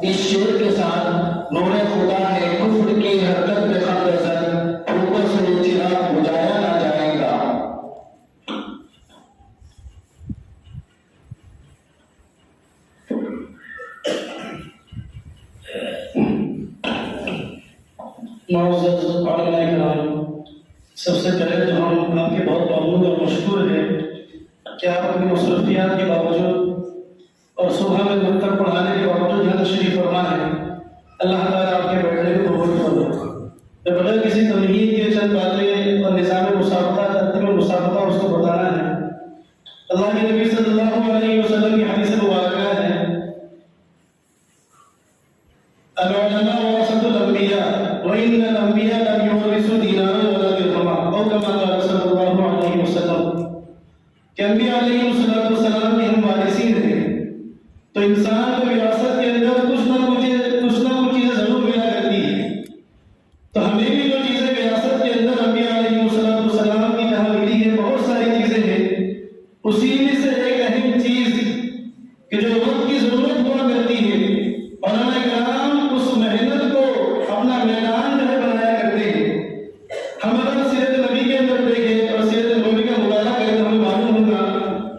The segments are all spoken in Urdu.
اس شعر کے ساتھ نور خدا ہے کفر کی حرکت پہ خط نظر اوپر سے یہ چراغ بجھایا نہ جائے گا۔ معزز علماء کرام، سب سے پہلے تو ہم آپ کے بہت ممنون اور مشکور ہیں کہ آپ اپنی مصروفیات کے باوجود اور صبح میں مکتب پڑھانے کے باوجود یہاں تشریف فرما ہے۔ اللہ تعالیٰ آپ کے بیٹھنے کو قبول فرمائے۔ بغیر کسی تمہید کے چند باتیں اور نظام مسابقہ، ترتیب مسابقہ اس کو بتانا ہے۔ اللہ کے نبی صلی اللہ علیہ وسلم کی حدیث مبارکہ ہے، العلماء ورثۃ الانبیاء وان الانبیاء لم یورثوا دینارا ولا درہما او کما قال صلی اللہ علیہ وسلم، کہ انبیاء علیہ السلام کے ہم وارثین ہیں، تو انسان کو وراثت کے اندر کچھ نہ کچھ چیزیں ضرور ملا کرتی ہے۔ تو ہمیں بھی جو چیزیں وراثت کے اندر انبیاء علیہ السلام کی جہاں ملی ہے، بہت ساری چیزیں ہیں، اسی میں سے ایک اہم چیز کہ جو وقت کی ضرورت ہوا کرتی ہے، علماء کرام اس محنت کو اپنا میدان جو ہے بنایا کرتے ہیں۔ ہم اگر سیرت نبی کے اندر دیکھیں اور سیرت نبی کا مطالعہ کریں تو ہمیں معلوم ہوگا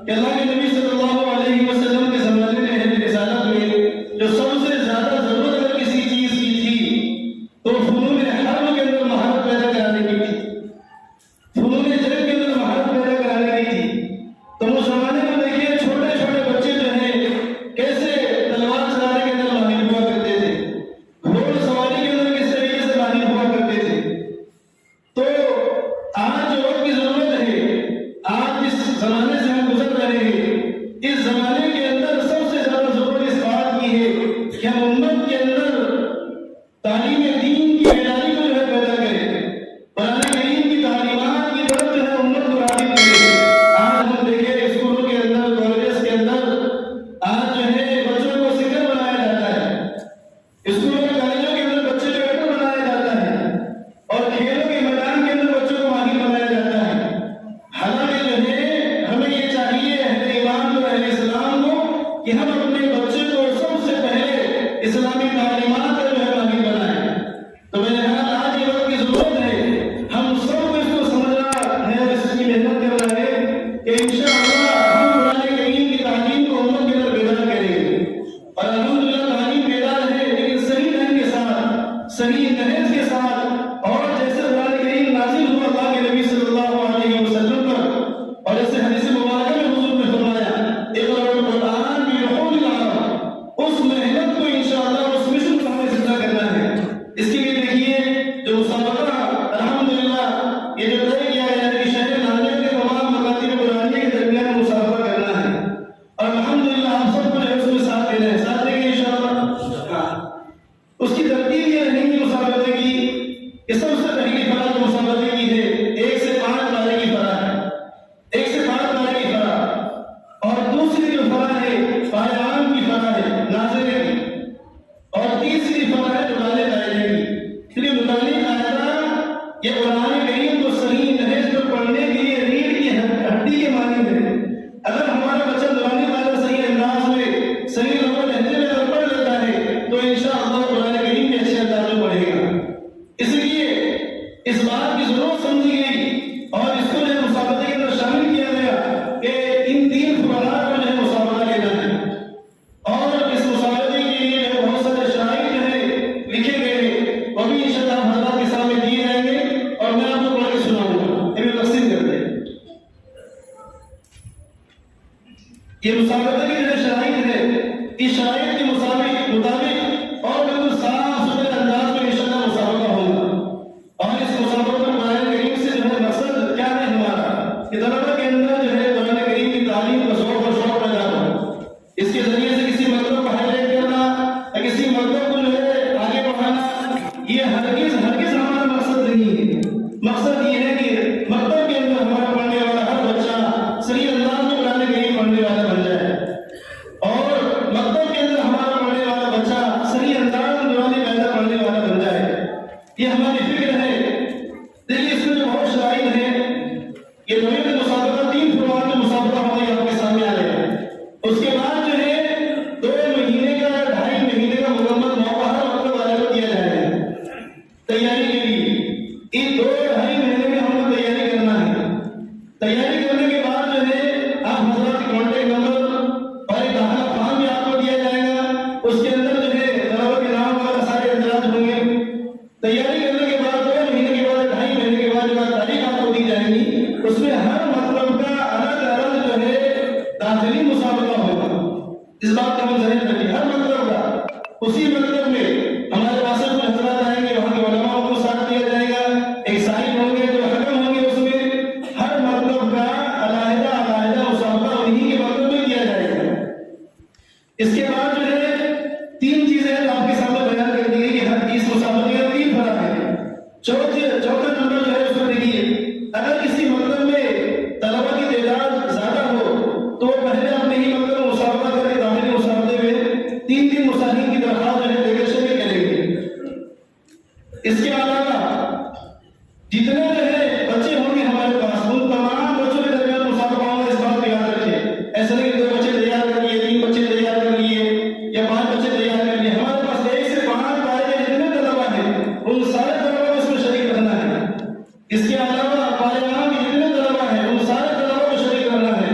کہ اللہ کے نبی صلی اللہ علیہ وسلم کے زمانے میں اہل رسالت میں جو سب سے زیادہ ضرورت اگر کسی چیز کی تھی تو فنون حرب کے اندر مہارت پیدا کرانے کی تھی، فنون جنگ کے اندر مہارت پیدا کرانے کی تھی۔ تو اس زمانے میں دیکھیے چھوٹے چھوٹے بچے جو ہیں کیسے تلوار چلانے کے اندر ماہر ہوا کرتے تھے، گھوڑ سواری کے اندر کس طریقے سے ماہر ہوا کرتے تھے۔ تو آج جو وقت کی ضرورت ہے، آج جس زمانے سے ہم گزر رہے ہیں، اس زمانے کے اندر سب سے زیادہ ضرورت اس بات کی ہے کہ ہم امت کے اندر تعلیم دین کی بیداری کو جو ہے پیدا کریں، قرآن کریم کی تعلیمات کی طرف جو ہے امت کو راغب کریں۔ آج ہم دیکھیں اسکولوں کے اندر، کالجز کے اندر آج جو ہے بچوں کو سنگر بنایا جاتا ہے، اسکولوں اور کالجوں کے اندر بچے کو ایکٹر بنایا جاتا ہے، اور کھیلوں کے میدان کے اندر بچوں کو ماہر بنایا جاتا ہے۔ حالانکہ جو ہے ہمیں یہ چاہیے اہل ایمان اور اہل اسلام کو کہ ہم اپنے بچے کو سب سے پہلے اسلامی تعلیمات کا جو ہے ماہر بنائیں۔ تو میں نے کہا آج یہ وقت کی ضرورت ہے، ہم سب کو اس کو سمجھنا ہے اور اس کی محنت کرنا ہے کہ انشاءاللہ ہم قرآن کریم کی تعلیم کو امت کے اندر بیدار کریں گے۔ اور الحمدللہ تعلیم بیدار ہے، لیکن صحیح ڈھنگ کے ساتھ، صحیح نہج کے ساتھ، اور جیسے قرآن کریم نازل ہوا اللہ کے نبی صلی اللہ علیہ وسلم پر، اور جیسے حدیث مبارکہ میں حضور نے فرمایا اقرأ القرآن بلحون العرب، اس محنت کو انشاءاللہ اس مشن کو ہمیں زندہ کرنا ہے۔ اس کے لیے دیکھیے جو مسابقہ الحمدللہ یہ جو طے کیا گیا ہے کہ شہر ناظر کے تمام مکاتب قرآنیہ کے درمیان مسابقہ کرنا ہے، اور الحمدللہ آپ سب کو جو ہے اس میں ساتھ دینا ہے، ساتھ دیں گے انشاءاللہ۔ اس کی ترتیب یہ رہے گی مسابقے کی کہ سب سے پہلی فرا جو مسابقے کی ہے 1 سے 5 پارے کی فرا ہے، 1 سے 5 پارے کی فرا، اور دوسری جو فرا ہے پارے عام کی فرا ہے ناظرے کی، اور تیسری فرا ہے مطالعہ قاعدے کی۔ پھر یہ مطالعہ قاعدہ یہ قرآن کریم کو صحیح نہج پر پڑھنے کے لیے ریڑھ کی ہڈی کے مانند ہے۔ اگر ہمارا بچہ قرآن قاعدہ صحیح انداز میں، صحیح لغت لہجے میں اگر پڑھ لیتا ہے تو انشاءاللہ قرآن کریم کے اچھے انداز میں پڑھے گا۔ اس لیے اس بات کی ضرورت سمجھی گئی اور اس کو جو ہے مسابقے کے اندر شامل کیا گیا کہ ان 3 فروغات کو جو ہے مسابقہ لینا ہے، اور اس مسابقے کے لیے جو ہے بہت سارے شرائط جو ہے لکھے گئے، وہ بھی انشاءاللہ حضرات کے سامنے دیے جائیں گے اور میں آپ کو پڑھ کے سناؤں گا۔ یہ تقسیم کرتے ہیں یہ مسابقے کی جو شرائط ہے، اس شرائط کے مطابق اور بالکل صاف ستھرے انداز میں انشاءاللہ مسابقہ ہوگا۔ اور اس مسابقہ میں قرآن کریم سے جو ہے مقصد کیا ہے ہمارا کہ طلبہ کے اندر جو ہے قرآن کریم کی تعلیم کا ذوق اور شوق پیدا ہو، اس کے ذریعے سے کسی مطلب کو ہائلائٹ کرنا یا کسی مطلب کو جو ہے آگے بڑھانا، یہ ہرگز ہمارا مقصد نہیں ہے۔ مقصد یہ ہے کہ مکتب کے اندر ہمارا پڑھنے والا ہر بچہ صحیح انداز میں قرآن کریم پڑھنے والا بن جائے، اور مکتب کے اندر ہمارا پڑھنے والا بچہ صحیح انداز میں قرآن قاعدہ پڑھنے والا بن اس بات کا ہم ذہن رکھیں. ہر مکتب کا اسی مکتب میں ہمارے پاس سے کچھ حضرات آئیں گے، وہاں کے علماء کو ساتھ دیا جائے گا، ایک سائن ہوں گے جو حکم ہوں گے اس میں. ہر مکتب کا علیحدہ علیحدہ مسابقہ انہی کے مکتب میں کیا جائے گا. اس کے بعد جو ہے 3 چیزیں آپ کے سامنے بیان کر دی گئی کہ ہر اس مسابقے کا 3 فرق ہے. چوتھا نمبر جو ہے اس میں دیکھیے، اگر کسی مکتب میں طلبہ کی تعداد زیادہ ہو تو وہ پہلے اپنے ہی مکتب میں مسابقہ کر کے داخلی مسابقے میں 3 مصاحبین کی درخواست جو ہے لے کر شریک کریں گے. اس کے علاوہ جتنے جو ہے بچے ہوں گے ہمارے پاس ان تمام بچوں کے درمیان مسابقہ ہوگا. اس بات کو یاد رکھیں. ایسا نہیں کہ 2 بچے تیار کر لیے، 3 بچے تیار کر لیے یا 5 بچے تیار کر لیے. ہمارے پاس 1 سے 5 پارے جتنے طلبہ ہیں ان سارے طلبہ کو اس میں شریک کرنا ہے. اس کے علاوہ پارے عام کے جتنے طلبہ ہیں ان سارے طلبہ کو شریک کرنا ہے.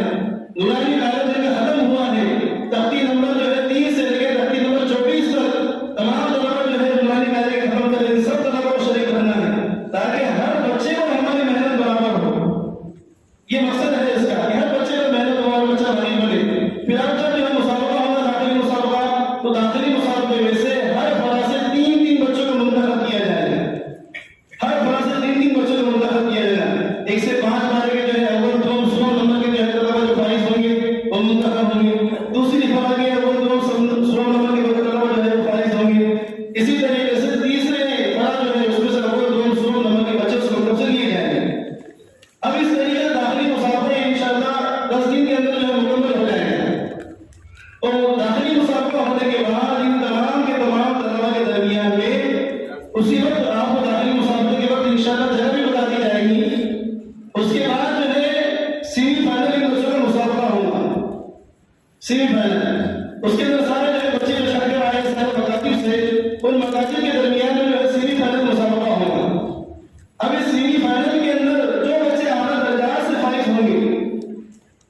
نورانی کالج میں ختم ہوا ہے، تختی نمبر جو ہے 3 سے لے کے تختی نمبر 24 تک تمام طلبہ جو ہے نورانی کالج کے ختم کریں، ان سب طلبہ کو شریک کرنا ہے تاکہ ہر بچے کو ہماری محنت برابر ہو. یہ مقصد ہے اس کا کہ ہر بچے کو محنت ہو اور بچہ بھاری بنے. پھر اب جب جو ہے مسابقہ ہوگا داخلی مسابقہ، تو داخلی مسابقے میں سے ہر فرع سے 3 بچوں کو منتخب کیا جائے گا. ہر فرع سے 3 بچوں کو منتخب کیا جائے گا. 1 سے 5 پارے کے جو ہے اول 2 100 نمبر کے جو ہے طلبہ جو فائز ہوں گے وہ منتخب ہوں گے. دوسری فرع کے اول 2 100 نمبر کے طلبہ جو ہے فائز ہوں گے. اسی طریقے سے تیسرے فرع جو ہے اس میں سے اول 2 100 نمبر کے بچے اس مکتب سے لیے جائیں گے. اب اس طریقے سے داخلی مسابقے انشاءاللہ 10 دن کے اندر جو ہے مکمل ہو جائیں گے. اور داخلی مسابقہ ہونے کے بعد ان تمام کے تمام طلبہ کے درمیان میں اسی وقت آپ کو داخلی مسابقے کے وقت انشاءاللہ جگہ بھی بتا دی جائے گی. اس کے بعد جو ہے سیمی فائنل کے بچوں کا مسابقہ ہوگا. سیمی فائنل اس کے اندر سارے جو ہے بچے جو شاگرد آئے سارے مکاتب سے ان مکاتب کے درمیان میں جو ہے سیمی فائنل مسابقہ ہوگا. اب اس سیمی فائنل کے اندر جو بچے اعلیٰ درجات سے فائز ہوں گے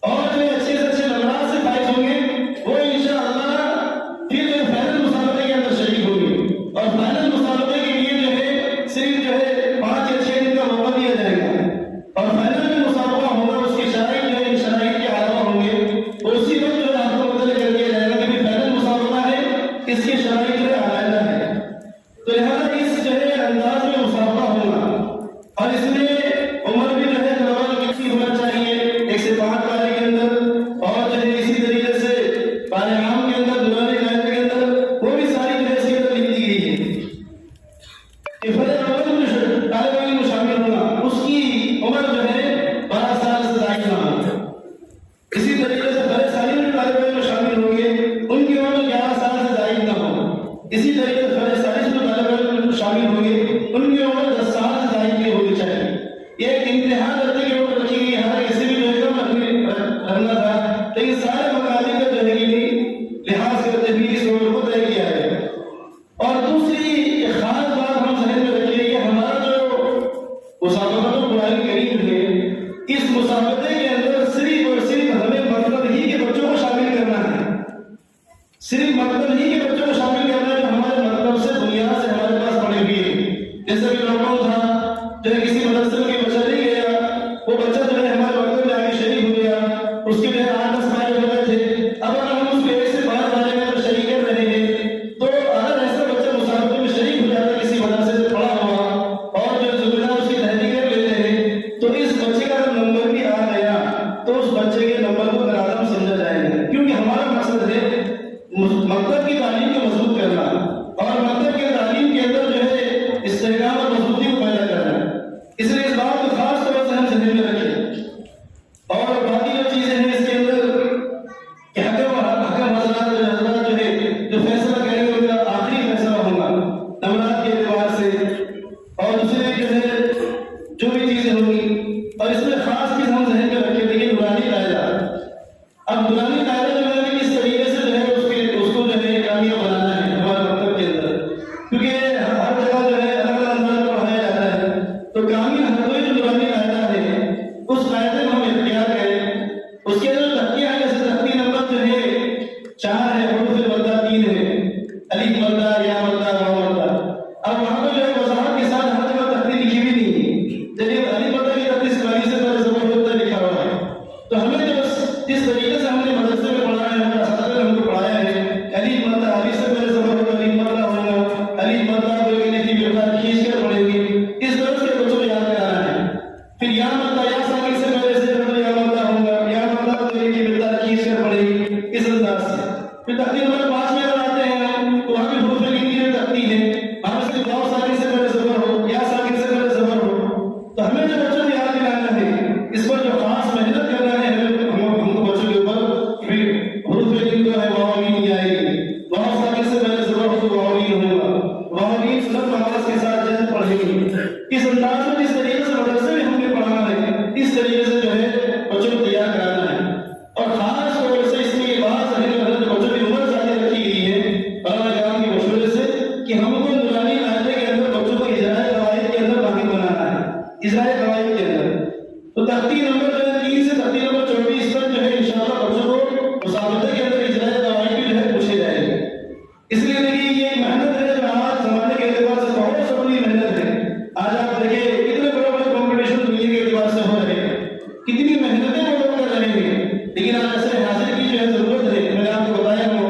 اور جو اچھے سے اچھے نمبرات سے فائز ہوں گے وہ انشاءاللہ پھر جو ہے فائنل مسابقے کے اندر شریک ہوں گے. اور فائنل مسابقے کے لیے جو ہے صرف جو ہے 5 یا 6 دن کا موقع دیا جائے گا. اور فائنل میں مسابقہ ہوگا اس کی شرائط جو ہے ان شرائط کے علاوہ ہوں گے. اور اسی وقت جو ہے آپ کو مطلع کر دیا جائے گا کہ فائنل مسابقہ ہے، اس کی شرائط جو ہے علیحدہ ہے. تو لہٰذا اس جو ہے انداز میں مسابقہ ہوگا. اور اس میں عمر بھی جو ہے طلبہ کو کتنی ہونا چاہیے 1 سے 5 پارے کے اندر. اور جو ہے اسی طریقے سے پارے عام کے اندر نورانی کالج کے اندر وہ بھی ساری جو ہے حیثیت لکھ دی گئی ہے کہ فرع اول میں طالب علم میں شامل ہونا اس کی عمر جو ہے 12 سال سے زائد نہ ہو. اسی طریقے سے فرع ثانی میں طالب علم میں شامل ہوں گے ان کی عمر 11 سال سے زائد نہ ہو. اسی طریقے سے فرع ثالث میں طالب علم میں شامل ہوں گے ان کی عمر 10 سال سے زائد نہیں ہونی چاہیے. یہ ایک امتحان درجے کے اوپر رکھی گئی ہے، ہر کسی بھی جو ہے کم رکھنا تھا لیکن سارے مقاصد کا جو ہے کہ لحاظ کرتے ہوئے اس عمر کو طے کیا ہے. اور دوسری ایک خاص بات ہم ذہن میں رکھیے کہ ہمارا جو مسابقہ قرآن کریم ہے اس مسابقے کے اندر صرف اور صرف ہمیں مکتب ہی کے بچوں کو شامل کرنا ہے. صرف مکتب ہی کے بچوں کو شامل کرنا ہے جو ہمارے مکتب سے بنیاد سے ہمارے پاس پڑے ہوئے ہیں. جیسے کہ لاک ڈاؤن تھا جو ہے کسی مدرسے میں بچہ نہیں گیا، وہ بچہ جو ہے ہمارے مکتب میں آ کے شریک ہو گیا، اس کے جو ہے 8-10 پارے ہو گئے تھے. اب اگر ہم اس کو 1 سے 5 پارے میں شریک کر رہے ہیں تو اگر ایسا بچہ مسابقے میں شریک ہو جاتا ہے کسی مدرسے سے پڑھا ہوا اور جو زمینہ اس کی تحریک کر لیتے ہیں تو اس بچے کا اگر نمبر بھی آ گیا تو اس بچے کے نمبر کو برآمد سمجھا جائے گا. کیونکہ ہمارا مقصد ہے مکتب کی تعلیم کو مضبوط کرنا اور مکتب کی تعلیم کے اندر جو ہے استحکام اور مضبوطی کو پیدا کرنا. اس لیے اس بات کو خاص طور سے ہم ذہن میں رکھیں. اور باقی جو چیزیں ہیں اس کے اندر کہ حکم حضرات جو ہے جو فیصلہ کریں گے ان کا آخری فیصلہ ہوگا نمبرات کے اعتبار سے. اور دوسرے جو ہے جو بھی چیزیں ہوں گی. اور اس میں خاص چیز ہم ذہن میں رکھیں دیکھیے نورانی قاعدہ. اب نورانی قاعدہ جو ہے کس طریقے سے جو ہے اس کو جو ہے کامیاب بنانا ہے ہمارے مکتب کے اندر. کیونکہ ہر جگہ جو ہے الگ الگ انداز میں پڑھایا جاتا ہے تو کامیاب ہر جو نورانی قاعدہ ہے اس قاعدے کو ہم اختیار کریں. اس کے اندر تختیہ ہے جیسے تختی نمبر جو ہے 4 ہے، حروف مدہ 3 ہے، الف مدہ یا مدہ واو مدہ. اب وہاں پہ جو ہے وضاحت کے ساتھ ہر جگہ تختی لکھی بھی نہیں ہے. چلیے الف مدہ کی تختی اسلامی سے پہلے زبر ہوتا لکھا ہوا ہے. تو ہمیں جو جس طریقے سے ہم نے مدرسے میں پڑھایا ہے ہمارے اساتذہ نے ہم کو پڑھایا اس انداز سے. پھر تختی نمبر 5 میں اگر آتے ہیں تو وہاں بھی حروف لین کی جو تختی ہے ہمیں صرف واو ساکن سے پہلے زبر ہو یا ساکن سے پہلے زبر ہو. تو ہمیں جو بچوں کو یاد دلانا ہے اس پر جو خاص محنت کرنا ہے ہم کو بچوں کے اوپر پھر حروف لین جو ہے واو لین نہیں آئے گی. واو ساکن سے پہلے زبر ہو تو واو لین ہوگا. واو لین سنت آواز کے ساتھ جلد پڑھیں گے. اس انداز میں جس طریقے سے مدرسے میں ہم نے پڑھانا ہے اس طریقے سے جو ہے بچوں کو تیار کرانا ہے. اور خاص طور سے اس میں یہ بات ہے کہ بچوں کی عمر زیادہ رکھی گئی ہے علماء کرام کے مشورے سے کہ ہم کو نورانی قاعدے کے اندر بچوں کو اجرائے قواعد کے اندر باقی بنانا ہے. اجرائے قواعد کے اندر تو تختی نمبر جو ہے 3 سے تختی نمبر 24 تک جو ہے انشاءاللہ بچوں کو مسابقے کے اندر اجرائے قواعد بھی جو ہے پوچھے جائیں گے. اس لیے دیکھیے یہ ایک محنت ہے جو آج زمانے کے اعتبار سے بہت سی بڑی محنت ہے. آج آپ دیکھیں کتنے بڑے بڑے کمپٹیشن دنیا کے اعتبار سے ہو رہے ہیں, کتنی محنتیں وہ لوگ کر رہے ہیں, لیکن آج ایسے حاصل کی جو ہے ضرورت ہے. میں نے آپ کو بتایا وہ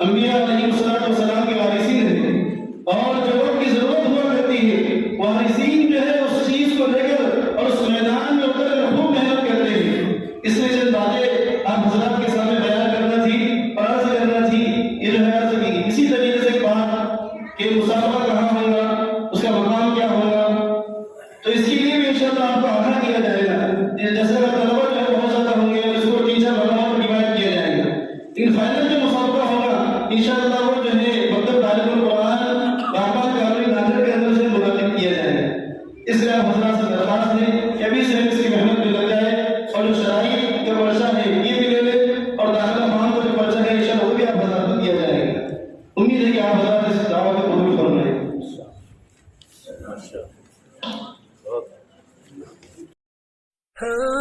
انبیاء علیہ السلام کے وارثین ہیں اور جو وقت کی ضرورت ہوا کرتی ہے وارثین جو ہے اس چیز کو لے کر اور اس میدان میں اتر کر خوب محنت کرتے ہیں. اس لیے جو باتیں آپ حضرات کے سامنے بیان کرنا تھی اور عرض کرنا تھی یہ جو ہے عرض کی. اسی طریقے سے ایک بات کہ مسابقہ کہاں ہوگا, اس کا مقام کیا ہوگا, تو اس کے لیے بھی انشاءاللہ آپ کو آگاہ کیا جائے گا. جیسے اگر طلبہ جو ہے بہت زیادہ ہوں گے اس کو ٹیچر بنا اور ڈیوائڈ کیا جائے گا. لیکن فائنل جو مسابقہ ہوگا انشاءاللہ وہ جو ہے مکتب تعلیم القرآن باغبان کامل ناظر کے اندر سے منعقد کیا جائے گا. اس لیے آپ حضرات سے درخواست ہے کہ ابھی سے اس کی محنت میں لگ جائے اور جو شرائط کا پرچہ ہے یہ بھی لے لے اور داخلہ فارم کا جو پرچہ ہے انشاءاللہ وہ بھی آپ حضرات کو دیا جائے گا. امید ہے کہ آپ حضرات اس دعوت کو قبول فرمائیں. Oh